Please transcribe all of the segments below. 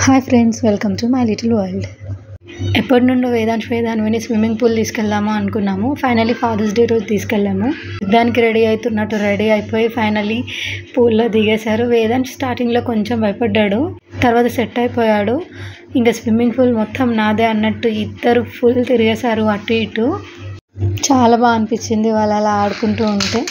Hi friends, welcome to my little world. ఎప్పటి నుండో వేదాన్విని swimming pool తీసుకెళ్దాము అనుకున్నాము. ఫైనలీ ఫాదర్స్ డే రోజు తీసుకెళ్ళాము. దానికి రెడీ అయిపోయి ఫైనలీ పూల్లో దిగేశారు. వేదాంత్ స్టార్టింగ్లో కొంచెం భయపడ్డాడు, తర్వాత సెట్ అయిపోయాడు. ఇంకా స్విమ్మింగ్ పూల్ మొత్తం నాదే అన్నట్టు ఇద్దరు ఫుల్ తిరిగేశారు అటు ఇటు. చాలా బాగా అనిపించింది వాళ్ళు అలా ఆడుకుంటూ ఉంటే.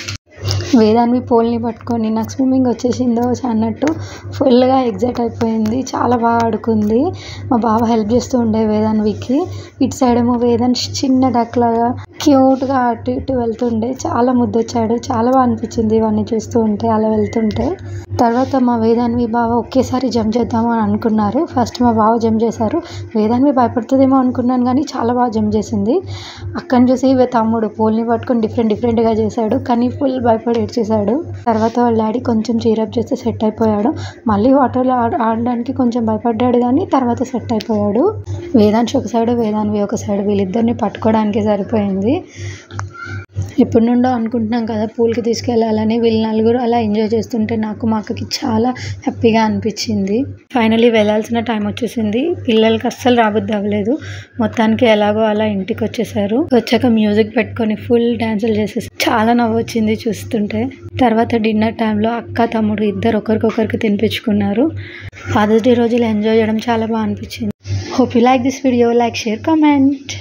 వేదాన్వి పోల్ని పట్టుకొని నాకు స్విమ్మింగ్ వచ్చేసిందో అన్నట్టు ఫుల్గా ఎగ్జైట్ అయిపోయింది. చాలా బాగా ఆడుకుంది. మా బావ హెల్ప్ చేస్తూ ఉండే వేదాన్వికి. ఇటు సైడ్ ఏమో వేదాన్ చిన్న డక్లాగా క్యూట్గా అటు ఇటు వెళ్తుండే. చాలా ముద్దొచ్చాడు. చాలా బాగా అనిపించింది ఇవన్నీ చూస్తూ ఉంటే, అలా వెళ్తుంటే. తర్వాత మా వేదాన్వి బావ ఒకేసారి జంప్ చేద్దాము అని అనుకున్నారు. ఫస్ట్ మా బావ జంప్ చేశారు. వేదాన్వి భయపడుతుందేమో అనుకున్నాను, కానీ చాలా బాగా జంప్ చేసింది. అక్కడిని చూసి తమ్ముడు పోల్ని పట్టుకొని డిఫరెంట్గా చేశాడు, కానీ ఫుల్ భయపడి ఏడ్చేశాడు. తర్వాత వాళ్ళ డాడీ కొంచెం చీరప్ చేస్తే సెట్ అయిపోయాడు. మళ్ళీ వాటర్లో ఆడడానికి కొంచెం భయపడ్డాడు, కానీ తర్వాత సెట్ అయిపోయాడు. వేదాంశ్ ఒక సైడ్, వేదాన్వి ఒక సైడ్, వీళ్ళిద్దరిని పట్టుకోవడానికి సరిపోయింది. ఎప్పటి నుండో అనుకుంటున్నాం కదా పూల్కి తీసుకెళ్ళాలని. వీళ్ళు నలుగురు అలా ఎంజాయ్ చేస్తుంటే నాకు మా అక్కకి చాలా హ్యాపీగా అనిపించింది. ఫైనలీ వెళ్ళాల్సిన టైం వచ్చేసింది. పిల్లలకి అస్సలు రాబుద్ది అవ్వలేదు. మొత్తానికి ఎలాగో అలా ఇంటికి వచ్చేసారు. వచ్చాక మ్యూజిక్ పెట్టుకొని ఫుల్ డ్యాన్సులు చేసేసి చాలా నవ్వు వచ్చింది చూస్తుంటే. తర్వాత డిన్నర్ టైంలో అక్క తమ్ముడు ఇద్దరు ఒకరికొకరికి తినిపించుకున్నారు. ఫాదర్స్ డే రోజులు ఎంజాయ్ చేయడం చాలా బాగా అనిపించింది. Hope you like this video. Like, share, comment.